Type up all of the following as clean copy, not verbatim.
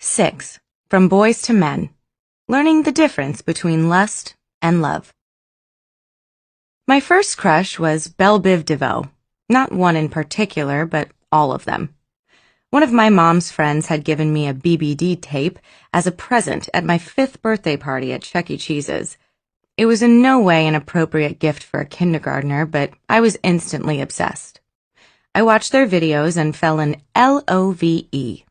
6. From Boys to Men. Learning the difference between lust and love. My first crush was Belle Biv DeVoe. Not one in particular, but all of them. One of my mom's friends had given me a BBD tape as a present at my 5th birthday party at Chuck E. Cheese's. It was in no way an appropriate gift for a kindergartner, but I was instantly obsessed. I watched their videos and fell in LOVE.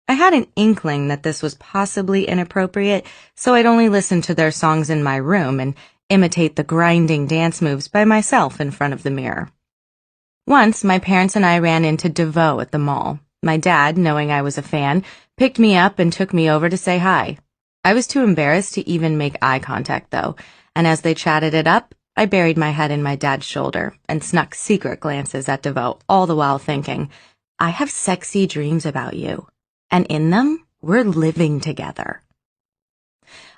I had an inkling that this was possibly inappropriate, so I'd only listen to their songs in my room and imitate the grinding dance moves by myself in front of the mirror. Once, my parents and I ran into DeVoe at the mall. My dad, knowing I was a fan, picked me up and took me over to say hi. I was too embarrassed to even make eye contact, though, and as they chatted it up, I buried my head in my dad's shoulder and snuck secret glances at DeVoe, all the while thinking, I have sexy dreams about you, and in them, we're living together.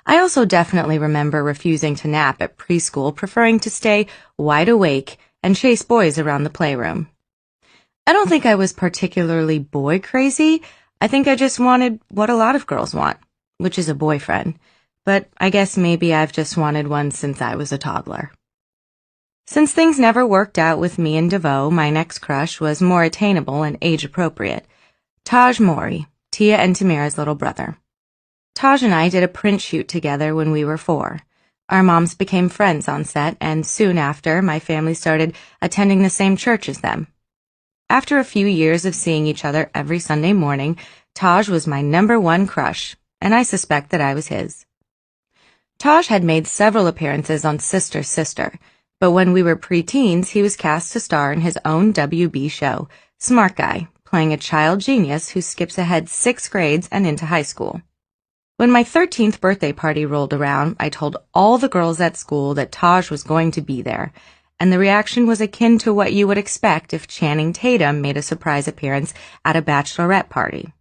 I also definitely remember refusing to nap at preschool, preferring to stay wide awake and chase boys around the playroom. I don't think I was particularly boy crazy. I think I just wanted what a lot of girls want, which is a boyfriend. But I guess maybe I've just wanted one since I was a toddler. Since things never worked out with me and DeVoe, my next crush was more attainable and age-appropriate. Taj Mori, Tia and Tamira's little brother. Taj and I did a print shoot together when we were 4. Our moms became friends on set, and soon after, my family started attending the same church as them. After a few years of seeing each other every Sunday morning, Taj was my #1 crush, and I suspect that I was his. Taj had made several appearances on Sister Sister, but when we were preteens, he was cast to star in his own WB show, Smart Guy, playing a child genius who skips ahead 6 grades and into high school. When my 13th birthday party rolled around, I told all the girls at school that Taj was going to be there, and the reaction was akin to what you would expect if Channing Tatum made a surprise appearance at a bachelorette party.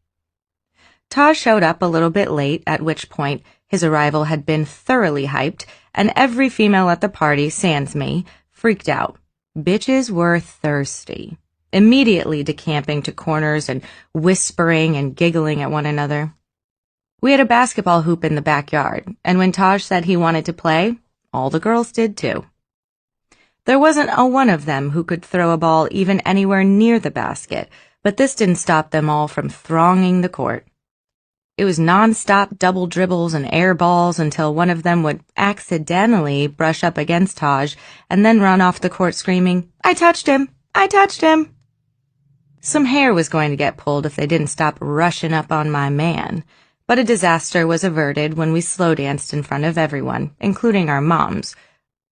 Taj showed up a little bit late, at which point his arrival had been thoroughly hyped, and every female at the party, sans me, freaked out. Bitches were thirsty, immediately decamping to corners and whispering and giggling at one another. We had a basketball hoop in the backyard, and when Taj said he wanted to play, all the girls did too. There wasn't a one of them who could throw a ball even anywhere near the basket, but this didn't stop them all from thronging the court. It was non-stop double dribbles and air balls until one of them would accidentally brush up against Taj and then run off the court screaming, I touched him! I touched him! Some hair was going to get pulled if they didn't stop rushing up on my man, but a disaster was averted when we slow danced in front of everyone, including our moms.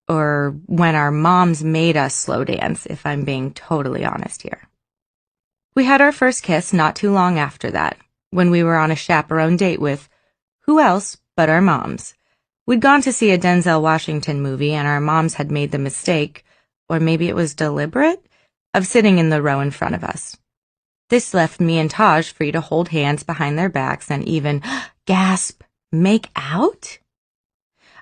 Or when our moms made us slow dance, if I'm being totally honest here. We had our first kiss not too long after that, when we were on a chaperone date with who else but our moms. We'd gone to see a Denzel Washington movie, and our moms had made the mistake, or maybe it was deliberate, of sitting in the row in front of us. This left me and Taj free to hold hands behind their backs and even, gasp, make out?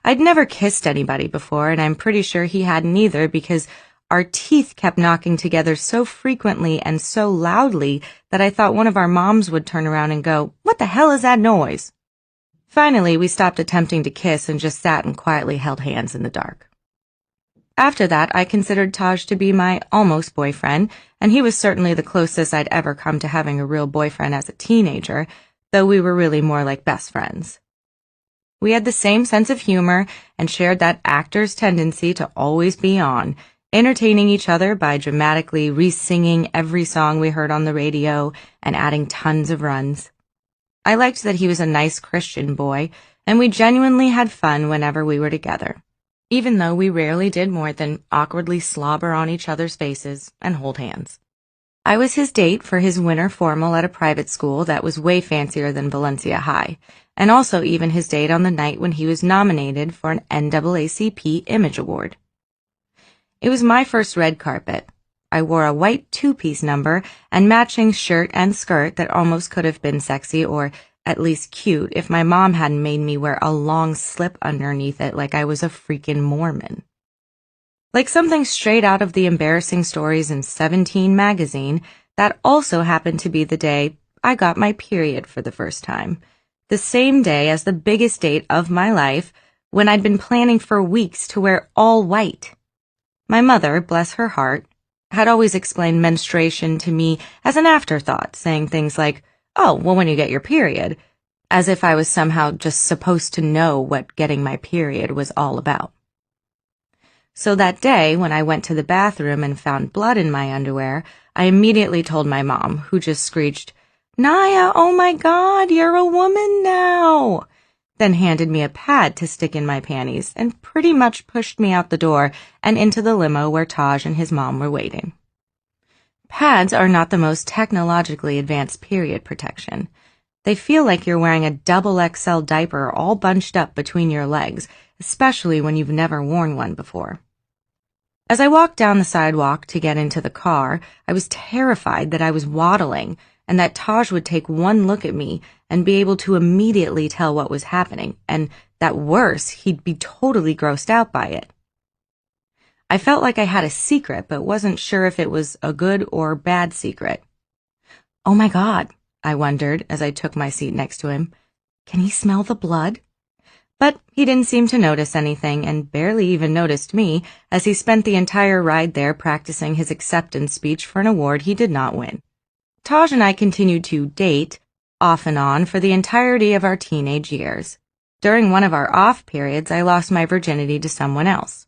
I'd never kissed anybody before, and I'm pretty sure he hadn't either because our teeth kept knocking together so frequently and so loudly that I thought one of our moms would turn around and go, what the hell is that noise? Finally, we stopped attempting to kiss and just sat and quietly held hands in the dark. After that, I considered Taj to be my almost boyfriend, and he was certainly the closest I'd ever come to having a real boyfriend as a teenager, though we were really more like best friends. We had the same sense of humor and shared that actor's tendency to always be on, entertaining each other by dramatically re-singing every song we heard on the radio and adding tons of runs. I liked that he was a nice Christian boy, and we genuinely had fun whenever we were together, even though we rarely did more than awkwardly slobber on each other's faces and hold hands. I was his date for his winter formal at a private school that was way fancier than Valencia High, and also even his date on the night when he was nominated for an NAACP Image Award. It was my first red carpet. I wore a white 2-piece number and matching shirt and skirt that almost could have been sexy or at least cute if my mom hadn't made me wear a long slip underneath it like I was a freaking Mormon. Like something straight out of the embarrassing stories in 17 magazine, that also happened to be the day I got my period for the first time, the same day as the biggest date of my life, when I'd been planning for weeks to wear all white. My mother, bless her heart, had always explained menstruation to me as an afterthought, saying things like, "Oh, well, when you get your period," as if I was somehow just supposed to know what getting my period was all about. So that day, when I went to the bathroom and found blood in my underwear, I immediately told my mom, who just screeched, "Naya, oh my God, you're a woman now," then handed me a pad to stick in my panties and pretty much pushed me out the door and into the limo where Taj and his mom were waiting. Pads are not the most technologically advanced period protection. They feel like you're wearing a double XL diaper all bunched up between your legs, especially when you've never worn one before. As I walked down the sidewalk to get into the car, I was terrified that I was waddling and that Taj would take one look at me and be able to immediately tell what was happening, and that worse, he'd be totally grossed out by it. I felt like I had a secret, but wasn't sure if it was a good or bad secret. "Oh my God," I wondered as I took my seat next to him. "Can he smell the blood?" But he didn't seem to notice anything and barely even noticed me, as he spent the entire ride there practicing his acceptance speech for an award he did not win. Taj and I continued to date, off and on, for the entirety of our teenage years. During one of our off periods, I lost my virginity to someone else.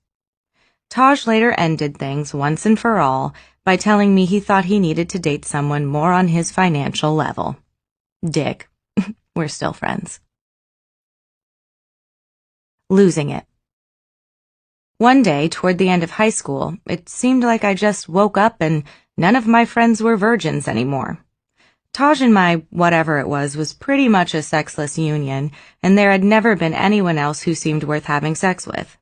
Taj later ended things once and for all by telling me he thought he needed to date someone more on his financial level. Dick. We're still friends. Losing it. One day, toward the end of high school, it seemed like I just woke up and none of my friends were virgins anymore. Taj and my whatever it was pretty much a sexless union, and there had never been anyone else who seemed worth having sex with.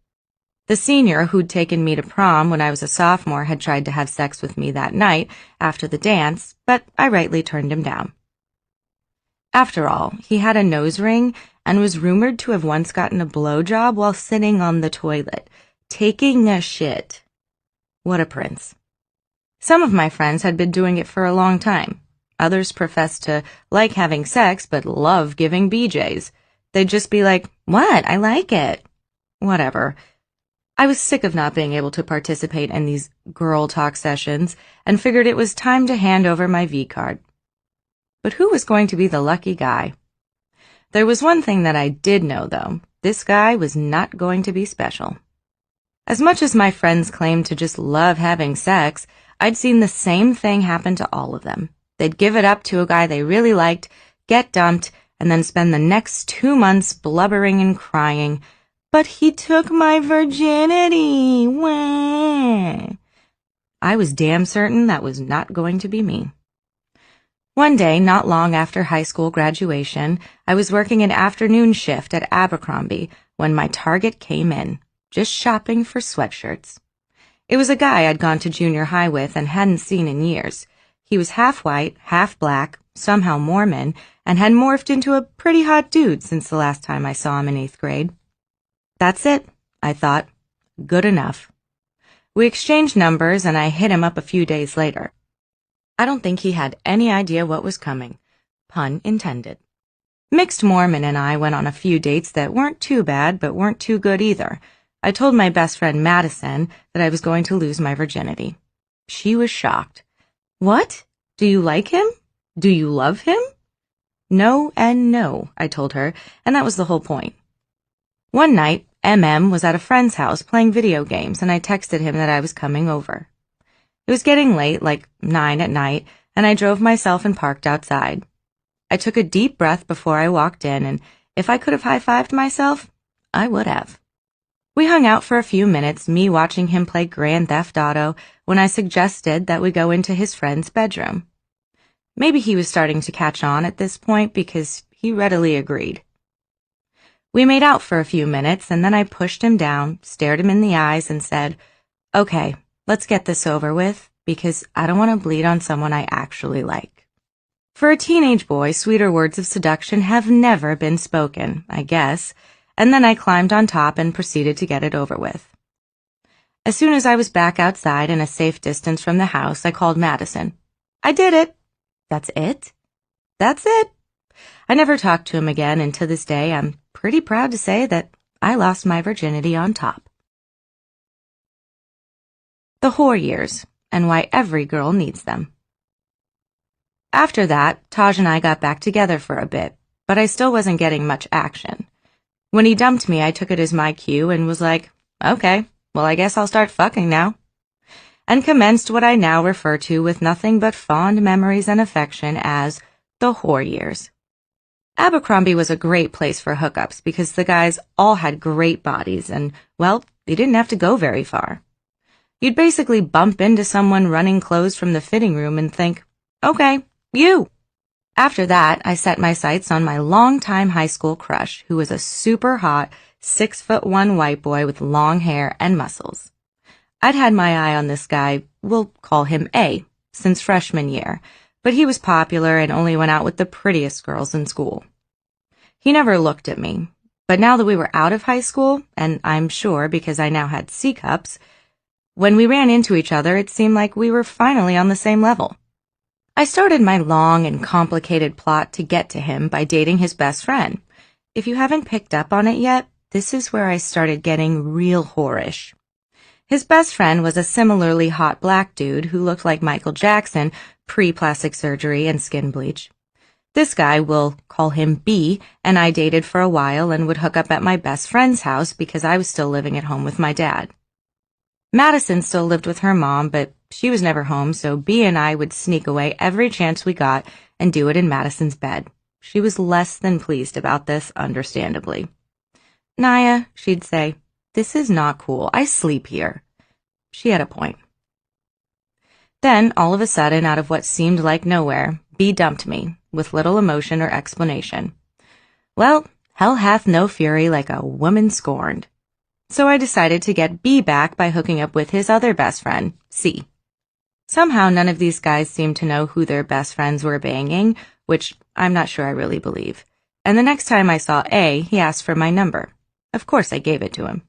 The senior who'd taken me to prom when I was a sophomore had tried to have sex with me that night after the dance, but I rightly turned him down. After all, he had a nose ring and was rumored to have once gotten a blowjob while sitting on the toilet, taking a shit. What a prince. Some of my friends had been doing it for a long time. Others professed to like having sex but love giving BJs. They'd just be like, "What? I like it." Whatever. I was sick of not being able to participate in these girl talk sessions and figured it was time to hand over my V-card. But who was going to be the lucky guy? There was one thing that I did know, though. This guy was not going to be special. As much as my friends claimed to just love having sex, I'd seen the same thing happen to all of them. They'd give it up to a guy they really liked, get dumped, and then spend the next 2 months blubbering and crying, "But he took my virginity, wah." I was damn certain that was not going to be me. One day, not long after high school graduation, I was working an afternoon shift at Abercrombie when my target came in, just shopping for sweatshirts. It was a guy I'd gone to junior high with and hadn't seen in years. He was half white, half black, somehow Mormon, and had morphed into a pretty hot dude since the last time I saw him in 8th grade. That's it, I thought. Good enough. We exchanged numbers and I hit him up a few days later. I don't think he had any idea what was coming. Pun intended. Mixed Mormon and I went on a few dates that weren't too bad but weren't too good either. I told my best friend Madison that I was going to lose my virginity. She was shocked. "What? Do you like him? Do you love him?" "No and no," I told her, and that was the whole point. One night, MM was at a friend's house playing video games, and I texted him that I was coming over. It was getting late, like 9 at night, and I drove myself and parked outside. I took a deep breath before I walked in, and if I could have high-fived myself, I would have. We hung out for a few minutes, me watching him play Grand Theft Auto, when I suggested that we go into his friend's bedroom. Maybe he was starting to catch on at this point because he readily agreed. We made out for a few minutes, and then I pushed him down, stared him in the eyes, and said, "Okay, let's get this over with, because I don't want to bleed on someone I actually like." For a teenage boy, sweeter words of seduction have never been spoken, I guess, and then I climbed on top and proceeded to get it over with. As soon as I was back outside and a safe distance from the house, I called Madison. "I did it." "That's it?" "That's it." I never talked to him again, and to this day I'm pretty proud to say that I lost my virginity on top. The whore years, and why every girl needs them. After that, Taj and I got back together for a bit, but I still wasn't getting much action. When he dumped me, I took it as my cue and was like, okay, well, I guess I'll start fucking now. And commenced what I now refer to with nothing but fond memories and affection as the whore years. Abercrombie was a great place for hookups because the guys all had great bodies and, well, you didn't have to go very far. You'd basically bump into someone running clothes from the fitting room and think, okay, you. After that, I set my sights on my longtime high school crush, who was a super hot 6'1" white boy with long hair and muscles. I'd had my eye on this guy, we'll call him A, since freshman year, but he was popular and only went out with the prettiest girls in school. He never looked at me, but now that we were out of high school, and I'm sure because I now had C-cups, when we ran into each other, it seemed like we were finally on the same level. I started my long and complicated plot to get to him by dating his best friend. If you haven't picked up on it yet, this is where I started getting real whorish. His best friend was a similarly hot black dude who looked like Michael Jackson pre-plastic surgery and skin bleach. This guy, we'll call him B, and I dated for a while and would hook up at my best friend's house because I was still living at home with my dad. Madison still lived with her mom, but she was never home, so B and I would sneak away every chance we got and do it in Madison's bed. She was less than pleased about this, understandably. Naya, she'd say, this is not cool. I sleep here. She had a point. Then, all of a sudden, out of what seemed like nowhere, B dumped me, with little emotion or explanation. Well, hell hath no fury like a woman scorned. So I decided to get B back by hooking up with his other best friend, C. Somehow none of these guys seemed to know who their best friends were banging, which I'm not sure I really believe. And the next time I saw A, he asked for my number. Of course I gave it to him.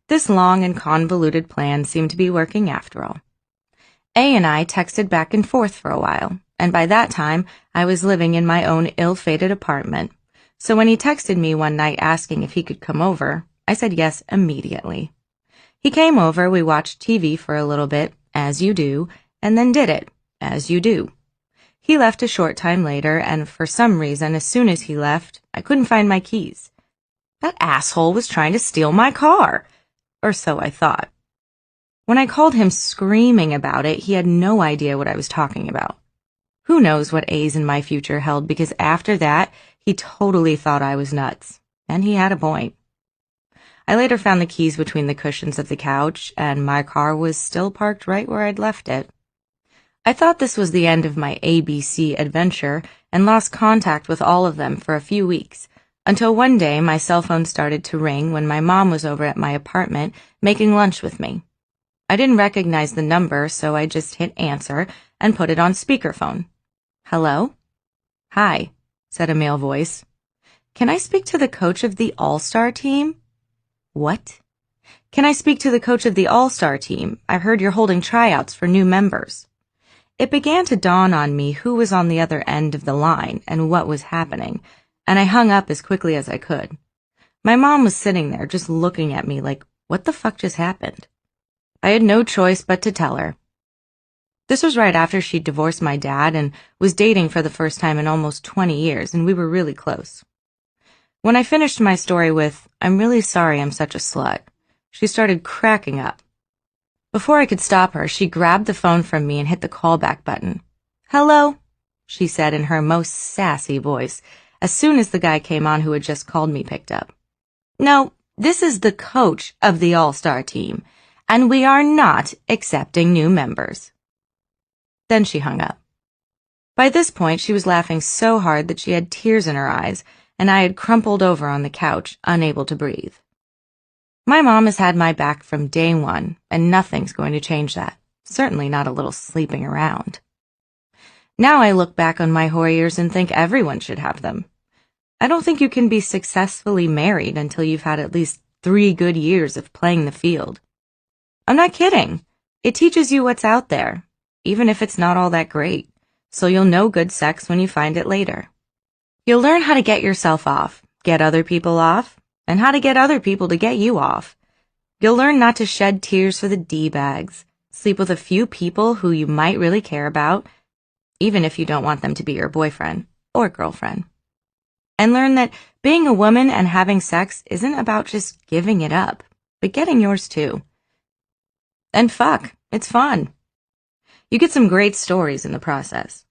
This long and convoluted plan seemed to be working after all. A and I texted back and forth for a while, and by that time I was living in my own ill-fated apartment. So when he texted me one night asking if he could come over, I said yes immediately. He came over, we watched TV for a little bit, as you do, and then did it, as you do. He left a short time later, and for some reason, as soon as he left, I couldn't find my keys. That asshole was trying to steal my car, or so I thought. When I called him screaming about it, he had no idea what I was talking about. Who knows what A's in my future held, because after that, he totally thought I was nuts, and he had a point. I later found the keys between the cushions of the couch, and my car was still parked right where I'd left it. I thought this was the end of my ABC adventure and lost contact with all of them for a few weeks, until one day my cell phone started to ring when my mom was over at my apartment making lunch with me. I didn't recognize the number, so I just hit answer and put it on speakerphone. Hello? Hi, said a male voice. Can I speak to the coach of the All-Star team? What? Can I speak to the coach of the All-Star team? I heard you're holding tryouts for new members. It began to dawn on me who was on the other end of the line and what was happening, and I hung up as quickly as I could. My mom was sitting there just looking at me like, what the fuck just happened? I had no choice but to tell her. This was right after she'd divorced my dad and was dating for the first time in almost 20 years, and we were really close. When I finished my story with, I'm really sorry I'm such a slut, she started cracking up. Before I could stop her, she grabbed the phone from me and hit the callback button. Hello, she said in her most sassy voice, as soon as the guy came on who had just called me picked up. No, this is the coach of the All-Star team, and we are not accepting new members. Then she hung up. By this point, she was laughing so hard that she had tears in her eyes, and I had crumpled over on the couch, unable to breathe. My mom has had my back from day one, and nothing's going to change that. Certainly not a little sleeping around. Now I look back on my whore years and think everyone should have them. I don't think you can be successfully married until you've had at least 3 good years of playing the field. I'm not kidding. It teaches you what's out there, even if it's not all that great, so you'll know good sex when you find it later. You'll learn how to get yourself off, get other people off, and how to get other people to get you off. You'll learn not to shed tears for the D-bags, sleep with a few people who you might really care about, even if you don't want them to be your boyfriend or girlfriend. And learn that being a woman and having sex isn't about just giving it up, but getting yours too. And fuck, it's fun. You get some great stories in the process.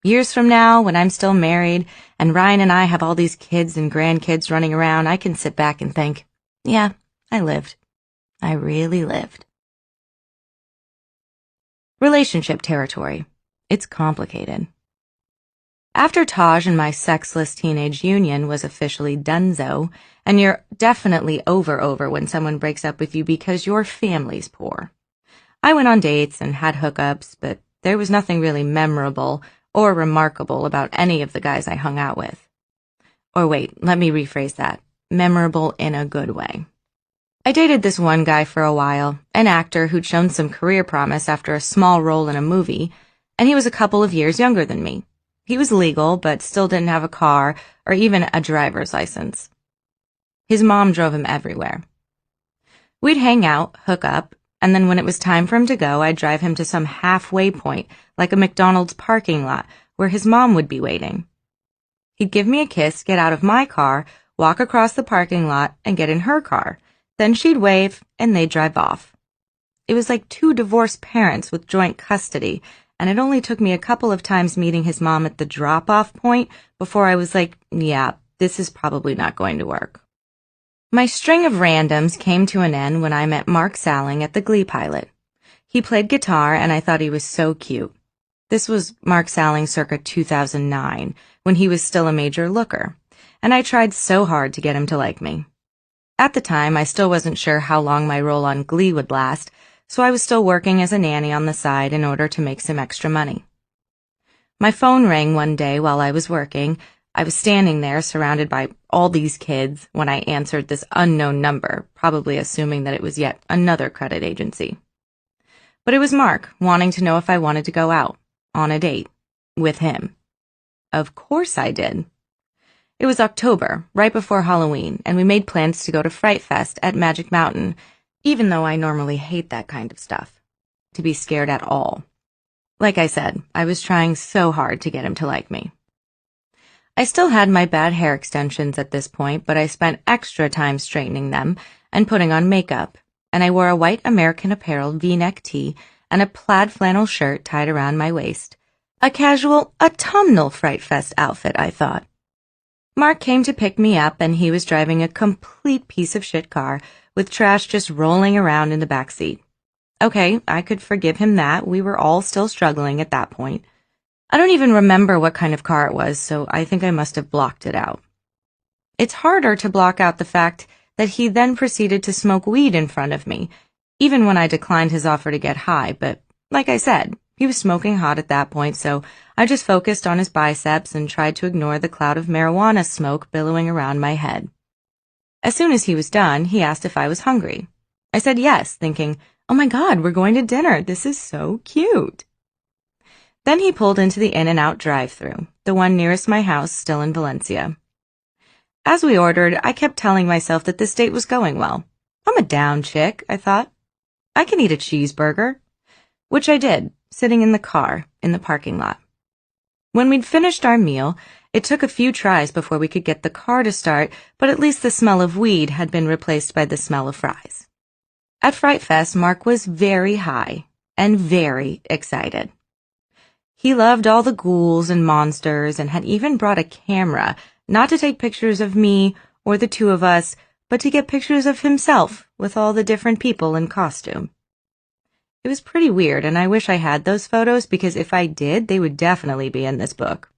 Years from now, when I'm still married and Ryan and I have all these kids and grandkids running around, I can sit back and think, yeah, I lived. I really lived. Relationship territory. It's complicated. After Taj and my sexless teenage union was officially donezo, and you're definitely over when someone breaks up with you because your family's poor. I went on dates and had hookups, but there was nothing really memorable or remarkable about any of the guys I hung out with. Or wait, let me rephrase that. Memorable in a good way. I dated this one guy for a while, an actor who'd shown some career promise after a small role in a movie, and he was a couple of years younger than me. He was legal, but still didn't have a car or even a driver's license. His mom drove him everywhere. We'd hang out, hook up, and then when it was time for him to go, I'd drive him to some halfway point, like a McDonald's parking lot, where his mom would be waiting. He'd give me a kiss, get out of my car, walk across the parking lot, and get in her car. Then she'd wave, and they'd drive off. It was like two divorced parents with joint custody, and it only took me a couple of times meeting his mom at the drop-off point before I was like, yeah, this is probably not going to work. My string of randoms came to an end when I met Mark Salling at the Glee pilot. He played guitar, and I thought he was so cute. This was Mark Salling circa 2009, when he was still a major looker, and I tried so hard to get him to like me. At the time, I still wasn't sure how long my role on Glee would last, so I was still working as a nanny on the side in order to make some extra money. My phone rang one day while I was working. I was standing there surrounded by all these kids when I answered this unknown number, probably assuming that it was yet another credit agency. But it was Mark, wanting to know if I wanted to go out, on a date, with him. Of course I did. It was October, right before Halloween, and we made plans to go to Fright Fest at Magic Mountain, even though I normally hate that kind of stuff. To be scared at all. Like I said, I was trying so hard to get him to like me. I still had my bad hair extensions at this point, but I spent extra time straightening them and putting on makeup, and I wore a white American Apparel V-neck tee and a plaid flannel shirt tied around my waist. A casual, autumnal Fright Fest outfit, I thought. Mark came to pick me up, and he was driving a complete piece of shit car with trash just rolling around in the back seat. Okay, I could forgive him that. We were all still struggling at that point. I don't even remember what kind of car it was, so I think I must have blocked it out. It's harder to block out the fact that he then proceeded to smoke weed in front of me, even when I declined his offer to get high, but like I said, he was smoking hot at that point, so I just focused on his biceps and tried to ignore the cloud of marijuana smoke billowing around my head. As soon as he was done, he asked if I was hungry. I said yes, thinking, oh my God, we're going to dinner. This is so cute. Then he pulled into the In-N-Out drive-thru, the one nearest my house, still in Valencia. As we ordered, I kept telling myself that this date was going well. I'm a down chick, I thought. I can eat a cheeseburger. Which I did, sitting in the car, in the parking lot. When we'd finished our meal, it took a few tries before we could get the car to start, but at least the smell of weed had been replaced by the smell of fries. At Fright Fest, Mark was very high and very excited. He loved all the ghouls and monsters and had even brought a camera, not to take pictures of me or the two of us, but to get pictures of himself with all the different people in costume. It was pretty weird, and I wish I had those photos because if I did, they would definitely be in this book.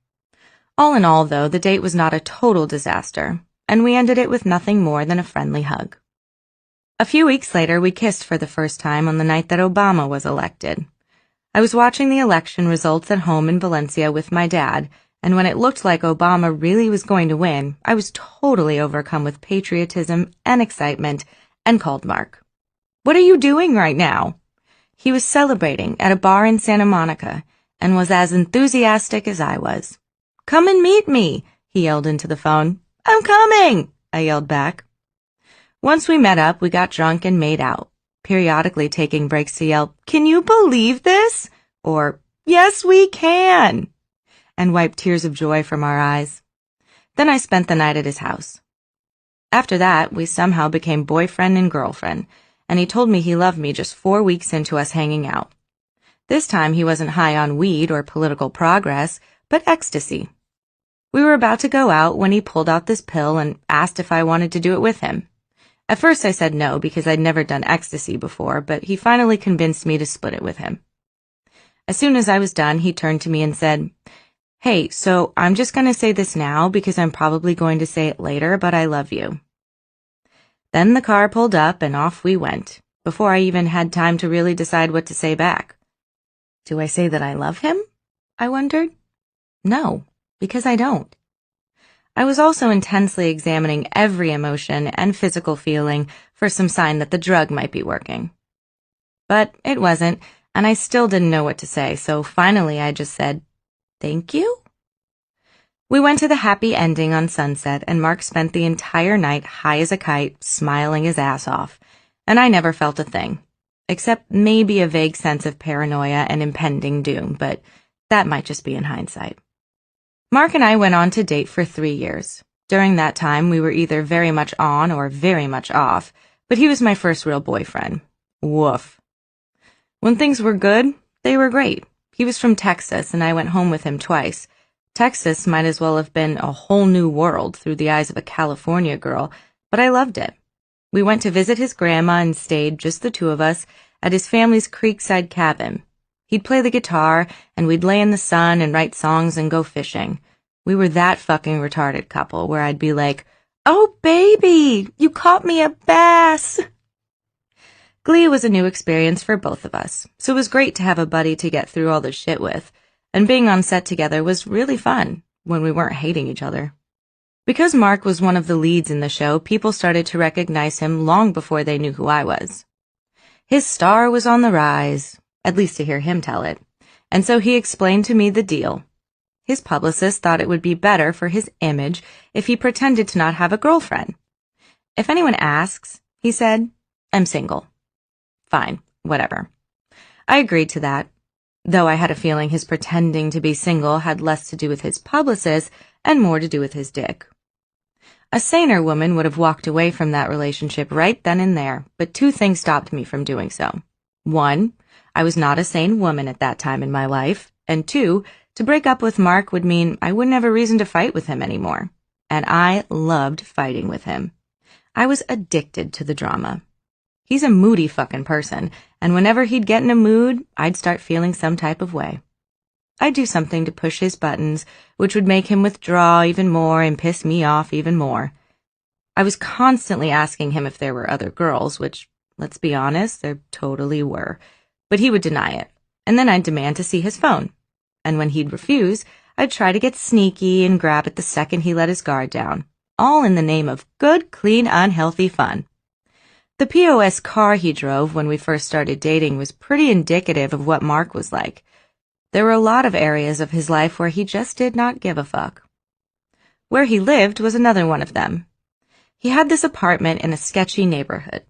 All in all, though, the date was not a total disaster, and we ended it with nothing more than a friendly hug. A few weeks later, we kissed for the first time on the night that Obama was elected. I was watching the election results at home in Valencia with my dad, and when it looked like Obama really was going to win, I was totally overcome with patriotism and excitement and called Mark. What are you doing right now? He was celebrating at a bar in Santa Monica and was as enthusiastic as I was. Come and meet me, he yelled into the phone. I'm coming, I yelled back. Once we met up, we got drunk and made out, periodically taking breaks to yell, Can you believe this? Or, Yes, we can, and wipe tears of joy from our eyes. Then I spent the night at his house. After that, we somehow became boyfriend and girlfriend, and he told me he loved me just 4 weeks into us hanging out. This time he wasn't high on weed or political progress, but ecstasy. We were about to go out when he pulled out this pill and asked if I wanted to do it with him. At first I said no because I'd never done ecstasy before, but he finally convinced me to split it with him. As soon as I was done, he turned to me and said, Hey, so I'm just going to say this now because I'm probably going to say it later, but I love you. Then the car pulled up and off we went, before I even had time to really decide what to say back. Do I say that I love him? I wondered. No, because I don't. I was also intensely examining every emotion and physical feeling for some sign that the drug might be working. But it wasn't, and I still didn't know what to say, so finally I just said, Thank you? We went to the happy ending on Sunset, and Mark spent the entire night high as a kite, smiling his ass off, and I never felt a thing, except maybe a vague sense of paranoia and impending doom, but that might just be in hindsight. Mark and I went on to date for 3 years. During that time, we were either very much on or very much off, but he was my first real boyfriend. Woof. When things were good, they were great. He was from Texas, and I went home with him twice. Texas might as well have been a whole new world through the eyes of a California girl, but I loved it. We went to visit his grandma and stayed, just the two of us, at his family's creekside cabin. He'd play the guitar, and we'd lay in the sun and write songs and go fishing. We were that fucking retarded couple where I'd be like, Oh, baby, you caught me a bass. Glee was a new experience for both of us, so it was great to have a buddy to get through all the shit with, and being on set together was really fun when we weren't hating each other. Because Mark was one of the leads in the show, people started to recognize him long before they knew who I was. His star was on the rise, at least to hear him tell it, and so he explained to me the deal. His publicist thought it would be better for his image if he pretended to not have a girlfriend. If anyone asks, he said, I'm single. Fine, whatever. I agreed to that, though I had a feeling his pretending to be single had less to do with his publicist and more to do with his dick. A saner woman would have walked away from that relationship right then and there, but 2 things stopped me from doing so. 1, I was not a sane woman at that time in my life, and 2, to break up with Mark would mean I wouldn't have a reason to fight with him anymore. And I loved fighting with him. I was addicted to the drama. He's a moody fucking person, and whenever he'd get in a mood, I'd start feeling some type of way. I'd do something to push his buttons, which would make him withdraw even more and piss me off even more. I was constantly asking him if there were other girls, which, let's be honest, there totally were. But he would deny it, and then I'd demand to see his phone. And when he'd refuse, I'd try to get sneaky and grab it the second he let his guard down, all in the name of good, clean, unhealthy fun. The POS car he drove when we first started dating was pretty indicative of what Mark was like. There were a lot of areas of his life where he just did not give a fuck. Where he lived was another one of them. He had this apartment in a sketchy neighborhood.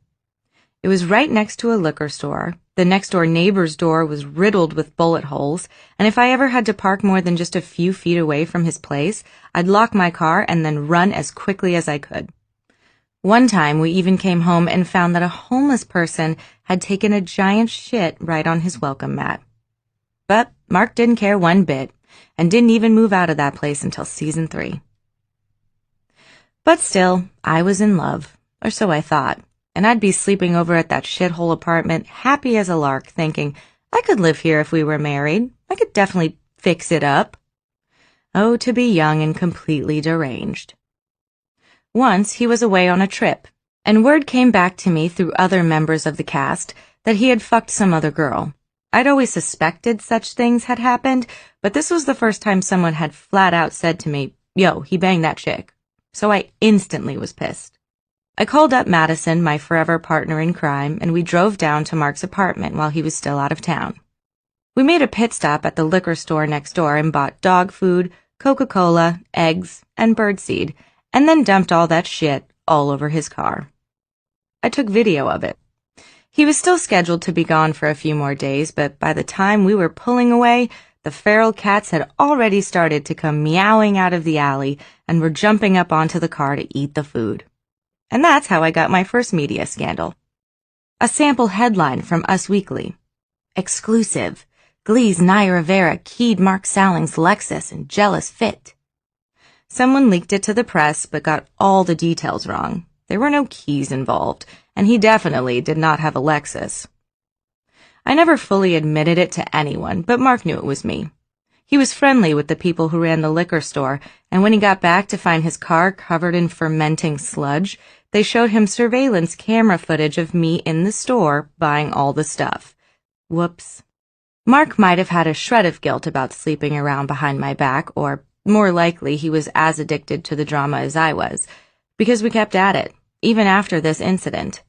It was right next to a liquor store. The next-door neighbor's door was riddled with bullet holes, and if I ever had to park more than just a few feet away from his place, I'd lock my car and then run as quickly as I could. One time, we even came home and found that a homeless person had taken a giant shit right on his welcome mat. But Mark didn't care one bit, and didn't even move out of that place until season 3. But still, I was in love, or so I thought, and I'd be sleeping over at that shithole apartment, happy as a lark, thinking, I could live here if we were married. I could definitely fix it up. Oh, to be young and completely deranged. Once he was away on a trip, and word came back to me through other members of the cast that he had fucked some other girl. I'd always suspected such things had happened, but this was the first time someone had flat out said to me, Yo, he banged that chick. So I instantly was pissed. I called up Madison, my forever partner in crime, and we drove down to Mark's apartment while he was still out of town. We made a pit stop at the liquor store next door and bought dog food, Coca-Cola, eggs, and birdseed, and then dumped all that shit all over his car. I took video of it. He was still scheduled to be gone for a few more days, but by the time we were pulling away, the feral cats had already started to come meowing out of the alley and were jumping up onto the car to eat the food. And that's how I got my first media scandal. A sample headline from Us Weekly. Exclusive. Glee's Naya Rivera keyed Mark Salling's Lexus in jealous fit. Someone leaked it to the press but got all the details wrong. There were no keys involved, and he definitely did not have a Lexus. I never fully admitted it to anyone, but Mark knew it was me. He was friendly with the people who ran the liquor store, and when he got back to find his car covered in fermenting sludge, they showed him surveillance camera footage of me in the store buying all the stuff. Whoops. Mark might have had a shred of guilt about sleeping around behind my back, or more likely he was as addicted to the drama as I was, because we kept at it, even after this incident.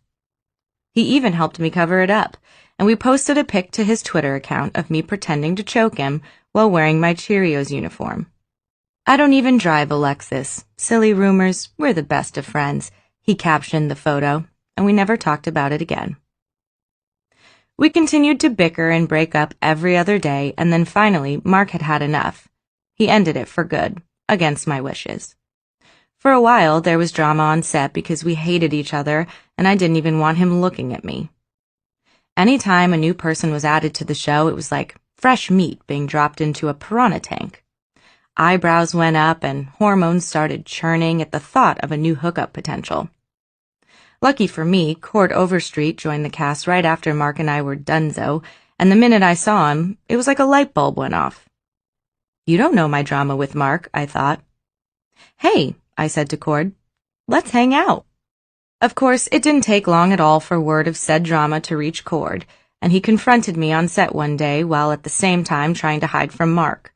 He even helped me cover it up, and we posted a pic to his Twitter account of me pretending to choke him while wearing my Cheerios uniform. I don't even drive a Lexus. Silly rumors, we're the best of friends, he captioned the photo, and we never talked about it again. We continued to bicker and break up every other day, and then finally Mark had had enough. He ended it for good, against my wishes. For a while, there was drama on set because we hated each other, and I didn't even want him looking at me. Anytime a new person was added to the show, it was like fresh meat being dropped into a piranha tank. Eyebrows went up and hormones started churning at the thought of a new hookup potential. Lucky for me, Cord Overstreet joined the cast right after Mark and I were donezo, and the minute I saw him, it was like a light bulb went off. You don't know my drama with Mark, I thought. Hey, I said to Cord, let's hang out. Of course, it didn't take long at all for word of said drama to reach Cord, and he confronted me on set one day while at the same time trying to hide from Mark.